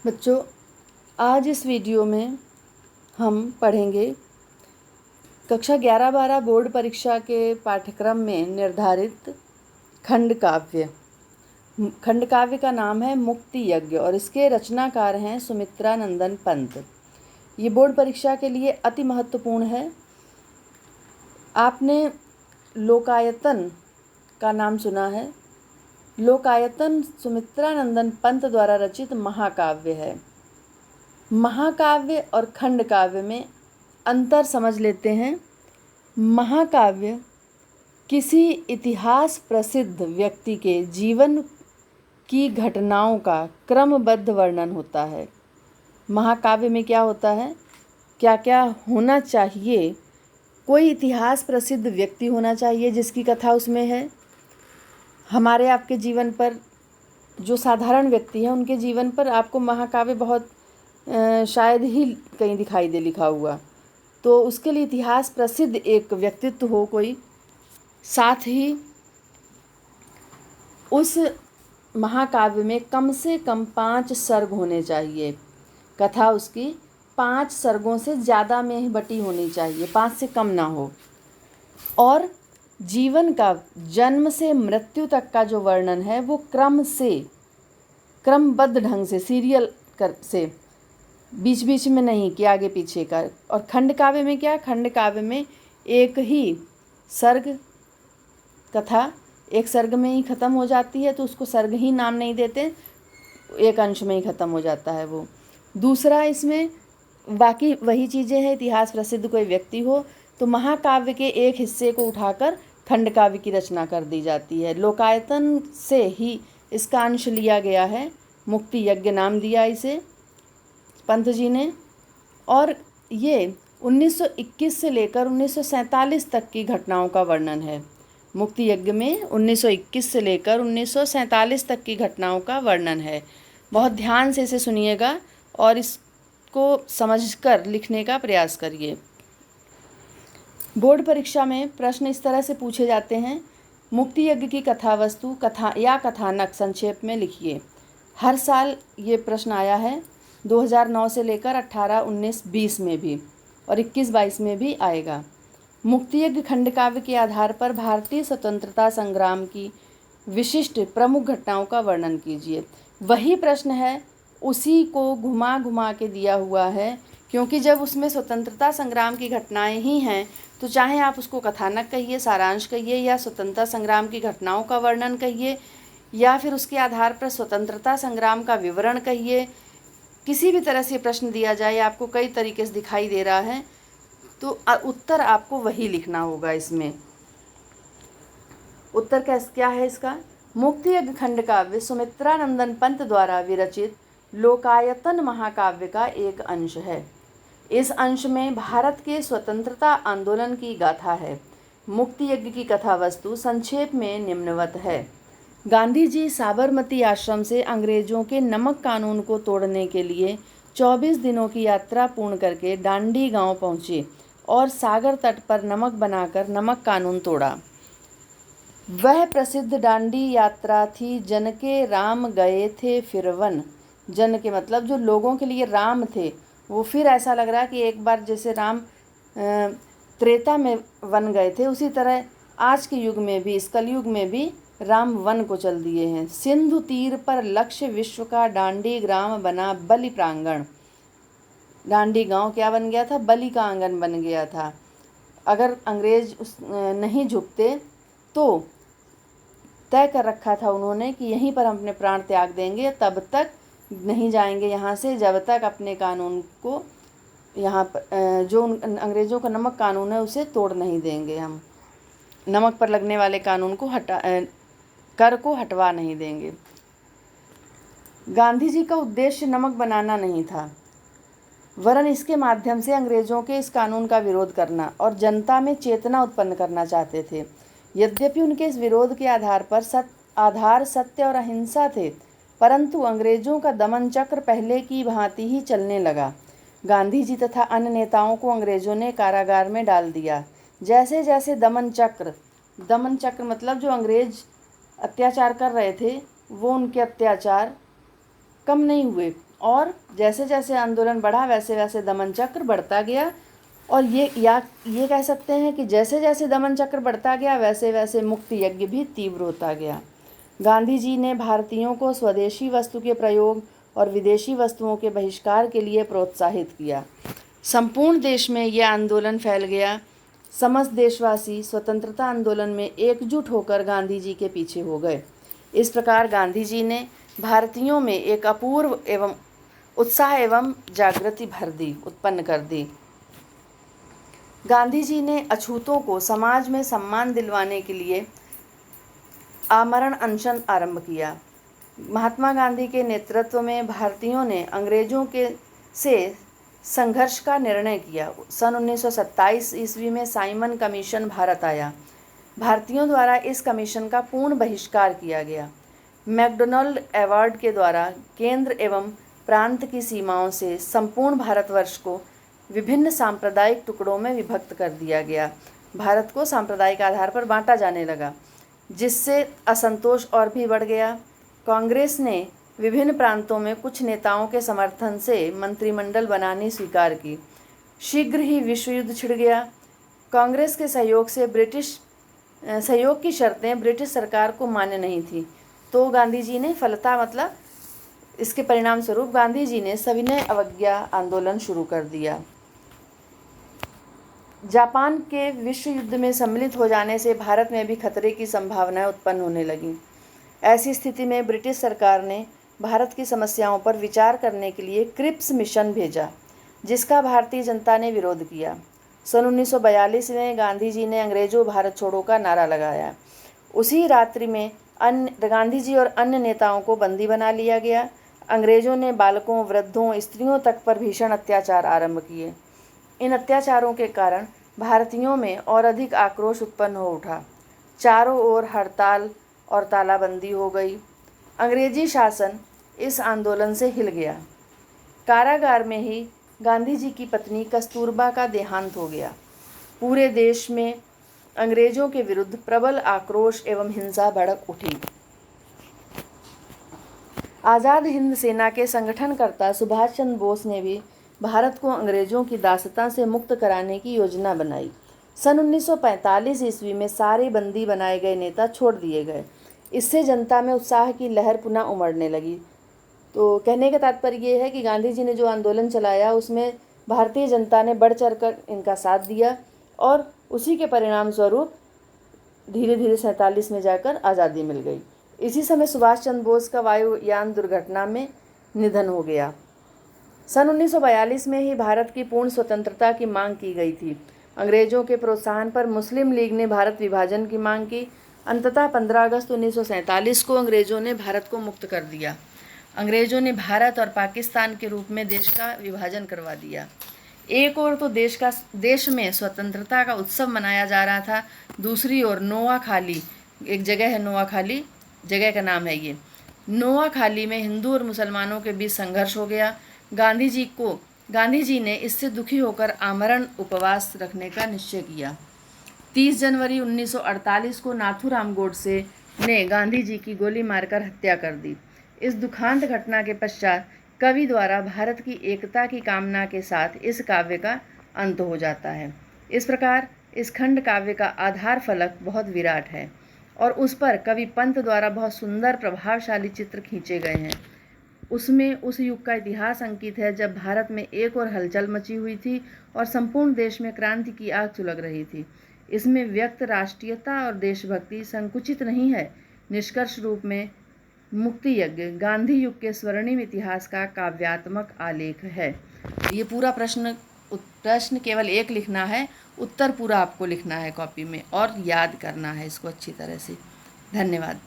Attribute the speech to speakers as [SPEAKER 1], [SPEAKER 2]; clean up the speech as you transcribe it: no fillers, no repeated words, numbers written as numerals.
[SPEAKER 1] बच्चों, आज इस वीडियो में हम पढ़ेंगे कक्षा 11-12 बोर्ड परीक्षा के पाठ्यक्रम में निर्धारित खंड काव्य। खंड काव्य का नाम है मुक्ति यज्ञ और इसके रचनाकार हैं सुमित्रा नंदन पंत। ये बोर्ड परीक्षा के लिए अति महत्वपूर्ण है। आपने लोकायतन का नाम सुना है। लोकायतन सुमित्रा नंदन पंत द्वारा रचित महाकाव्य है। महाकाव्य और खंड काव्य में अंतर समझ लेते हैं। महाकाव्य किसी इतिहास प्रसिद्ध व्यक्ति के जीवन की घटनाओं का क्रमबद्ध वर्णन होता है। महाकाव्य में क्या होता है, क्या क्या होना चाहिए। कोई इतिहास प्रसिद्ध व्यक्ति होना चाहिए जिसकी कथा उसमें है। हमारे आपके जीवन पर जो साधारण व्यक्ति हैं उनके जीवन पर आपको महाकाव्य बहुत शायद ही कहीं दिखाई दे लिखा हुआ। तो उसके लिए इतिहास प्रसिद्ध एक व्यक्तित्व हो कोई, साथ ही उस महाकाव्य में कम से कम 5 सर्ग होने चाहिए। कथा उसकी 5 सर्गों से ज़्यादा में ही बटी होनी चाहिए, 5 से कम ना हो। और जीवन का जन्म से मृत्यु तक का जो वर्णन है वो क्रमबद्ध ढंग से सीरियल से, बीच बीच में नहीं कि आगे पीछे का। और खंड काव्य में क्या, खंड काव्य में एक ही सर्ग कथा एक सर्ग में ही ख़त्म हो जाती है, तो उसको सर्ग ही नाम नहीं देते, एक अंश में ही ख़त्म हो जाता है वो। दूसरा, इसमें बाकी वही चीज़ें हैं, इतिहास प्रसिद्ध कोई व्यक्ति हो तो महाकाव्य के एक हिस्से को उठाकर खंड काव्य की रचना कर दी जाती है। लोकायतन से ही इसका अंश लिया गया है, मुक्ति यज्ञ नाम दिया इसे पंत जी ने। और ये 1921 से लेकर 1947 तक की घटनाओं का वर्णन है। मुक्ति यज्ञ में 1921 से लेकर 1947 तक की घटनाओं का वर्णन है। बहुत ध्यान से इसे सुनिएगा और इसको समझकर लिखने का प्रयास करिए। बोर्ड परीक्षा में प्रश्न इस तरह से पूछे जाते हैं। मुक्ति यज्ञ की कथा वस्तु कथा या कथानक संक्षेप में लिखिए। हर साल ये प्रश्न आया है, 2009 से लेकर 18, 19, 20 में भी और 21, 22 में भी आएगा। मुक्ति यज्ञ खंड काव्य के आधार पर भारतीय स्वतंत्रता संग्राम की विशिष्ट प्रमुख घटनाओं का वर्णन कीजिए। वही प्रश्न है, उसी को घुमा घुमा के दिया हुआ है, क्योंकि जब उसमें स्वतंत्रता संग्राम की घटनाएं ही हैं तो चाहे आप उसको कथानक कहिए, सारांश कहिए या स्वतंत्रता संग्राम की घटनाओं का वर्णन कहिए या फिर उसके आधार पर स्वतंत्रता संग्राम का विवरण कहिए, किसी भी तरह से प्रश्न दिया जाए, आपको कई तरीके से दिखाई दे रहा है तो उत्तर आपको वही लिखना होगा। इसमें उत्तर क्या है इसका? मुक्ति यज्ञ खंड काव्य सुमित्रा नंदन पंत द्वारा विरचित लोकायतन महाकाव्य का एक अंश है। इस अंश में भारत के स्वतंत्रता आंदोलन की गाथा है। मुक्ति यज्ञ की कथा वस्तु संक्षेप में निम्नवत है। गांधी जी साबरमती आश्रम से अंग्रेजों के नमक कानून को तोड़ने के लिए 24 दिनों की यात्रा पूर्ण करके डांडी गांव पहुँचे और सागर तट पर नमक बनाकर नमक कानून तोड़ा। वह प्रसिद्ध डांडी यात्रा थी जन के राम गए थे फिर वन। जन के मतलब जो लोगों के लिए राम थे वो फिर ऐसा लग रहा कि एक बार जैसे राम त्रेता में वन गए थे, उसी तरह आज के युग में भी, इस कलयुग में भी राम वन को चल दिए हैं। सिंधु तीर पर लक्ष्य विश्व का डांडी ग्राम बना बलि प्रांगण। डांडी गांव क्या बन गया था? बलि का आंगन बन गया था। अगर अंग्रेज नहीं झुकते तो तय कर रखा था उन्होंने कि यहीं पर हम अपने प्राण त्याग देंगे, तब तक नहीं जाएंगे यहाँ से जब तक अपने कानून को, यहाँ पर जो अंग्रेज़ों का नमक कानून है उसे तोड़ नहीं देंगे। हम नमक पर लगने वाले कानून को कर को हटवा नहीं देंगे। गांधी जी का उद्देश्य नमक बनाना नहीं था, वरन इसके माध्यम से अंग्रेज़ों के इस कानून का विरोध करना और जनता में चेतना उत्पन्न करना चाहते थे। यद्यपि उनके इस विरोध के आधार पर सत्य और अहिंसा थे, परंतु अंग्रेज़ों का दमन चक्र पहले की भांति ही चलने लगा। गांधी जी तथा अन्य नेताओं को अंग्रेज़ों ने कारागार में डाल दिया। जैसे जैसे दमन चक्र मतलब जो अंग्रेज अत्याचार कर रहे थे वो उनके अत्याचार कम नहीं हुए और जैसे जैसे आंदोलन बढ़ा वैसे वैसे दमन चक्र बढ़ता गया। और ये कह सकते हैं कि जैसे जैसे दमन चक्र बढ़ता गया वैसे वैसे मुक्ति यज्ञ भी तीव्र होता गया। गांधी जी ने भारतीयों को स्वदेशी वस्तु के प्रयोग और विदेशी वस्तुओं के बहिष्कार के लिए प्रोत्साहित किया। संपूर्ण देश में यह आंदोलन फैल गया। समस्त देशवासी स्वतंत्रता आंदोलन में एकजुट होकर गांधी जी के पीछे हो गए। इस प्रकार गांधी जी ने भारतीयों में एक अपूर्व एवं उत्साह एवं जागृति उत्पन्न कर दी। गांधी जी ने अछूतों को समाज में सम्मान दिलवाने के लिए आमरण अनशन आरंभ किया। महात्मा गांधी के नेतृत्व में भारतीयों ने अंग्रेजों से संघर्ष का निर्णय किया। सन 1927 ईस्वी में साइमन कमीशन भारत आया। भारतीयों द्वारा इस कमीशन का पूर्ण बहिष्कार किया गया। मैकडोनाल्ड अवार्ड के द्वारा केंद्र एवं प्रांत की सीमाओं से संपूर्ण भारतवर्ष को विभिन्न सांप्रदायिक टुकड़ों में विभक्त कर दिया गया। भारत को सांप्रदायिक आधार पर बांटा जाने लगा, जिससे असंतोष और भी बढ़ गया। कांग्रेस ने विभिन्न प्रांतों में कुछ नेताओं के समर्थन से मंत्रिमंडल बनानी स्वीकार की। शीघ्र ही विश्व युद्ध छिड़ गया। कांग्रेस के सहयोग की शर्तें ब्रिटिश सरकार को मान्य नहीं थी, तो गांधी जी ने इसके परिणाम स्वरूप गांधी जी ने सविनय अवज्ञा आंदोलन शुरू कर दिया। जापान के विश्व युद्ध में सम्मिलित हो जाने से भारत में भी खतरे की संभावनाएं उत्पन्न होने लगीं। ऐसी स्थिति में ब्रिटिश सरकार ने भारत की समस्याओं पर विचार करने के लिए क्रिप्स मिशन भेजा, जिसका भारतीय जनता ने विरोध किया। सन 1942 में गांधी जी ने अंग्रेजों भारत छोड़ो का नारा लगाया। उसी रात्रि में गांधी जी और अन्य नेताओं को बंदी बना लिया गया। अंग्रेजों ने बालकों, वृद्धों, स्त्रियों तक पर भीषण अत्याचार आरंभ किए। इन अत्याचारों के कारण भारतीयों में और अधिक आक्रोश उत्पन्न हो उठा। चारों ओर हड़ताल और तालाबंदी हो गई। अंग्रेजी शासन इस आंदोलन से हिल गया। कारागार में ही गांधी जी की पत्नी कस्तूरबा का देहांत हो गया। पूरे देश में अंग्रेजों के विरुद्ध प्रबल आक्रोश एवं हिंसा भड़क उठी। आज़ाद हिंद सेना के संगठनकर्ता सुभाष चंद्र बोस ने भी भारत को अंग्रेजों की दासता से मुक्त कराने की योजना बनाई। सन 1945 ईस्वी में सारे बंदी बनाए गए नेता छोड़ दिए गए। इससे जनता में उत्साह की लहर पुनः उमड़ने लगी। तो कहने का तात्पर्य ये है कि गांधी जी ने जो आंदोलन चलाया उसमें भारतीय जनता ने बढ़ चढ़कर इनका साथ दिया और उसी के परिणाम स्वरूप धीरे धीरे 47 में जाकर आज़ादी मिल गई। इसी समय सुभाष चंद्र बोस का वायुयान दुर्घटना में निधन हो गया। सन 1942 में ही भारत की पूर्ण स्वतंत्रता की मांग की गई थी। अंग्रेजों के प्रोत्साहन पर मुस्लिम लीग ने भारत विभाजन की मांग की। अंततः 15 अगस्त 1947 को अंग्रेजों ने भारत को मुक्त कर दिया। अंग्रेजों ने भारत और पाकिस्तान के रूप में देश का विभाजन करवा दिया। एक ओर तो देश में स्वतंत्रता का उत्सव मनाया जा रहा था, दूसरी ओर नोआखाली, एक जगह है नोआखाली, जगह का नाम है ये, नोआखाली में हिंदू और मुसलमानों के बीच संघर्ष हो गया। गांधी जी ने इससे दुखी होकर आमरण उपवास रखने का निश्चय किया। 30 जनवरी 1948 को नाथूराम गोडसे ने गांधी जी की गोली मारकर हत्या कर दी। इस दुखांत घटना के पश्चात कवि द्वारा भारत की एकता की कामना के साथ इस काव्य का अंत हो जाता है। इस प्रकार इस खंड काव्य का आधार फलक बहुत विराट है और उस पर कवि पंत द्वारा बहुत सुंदर प्रभावशाली चित्र खींचे गए हैं। उसमें उस युग का इतिहास अंकित है जब भारत में एक और हलचल मची हुई थी और संपूर्ण देश में क्रांति की आग सुलग रही थी। इसमें व्यक्त राष्ट्रीयता और देशभक्ति संकुचित नहीं है। निष्कर्ष रूप में मुक्ति यज्ञ गांधी युग के स्वर्णिम इतिहास का काव्यात्मक आलेख है। ये पूरा प्रश्न केवल एक लिखना है, उत्तर पूरा आपको लिखना है कॉपी में और याद करना है इसको अच्छी तरह से। धन्यवाद।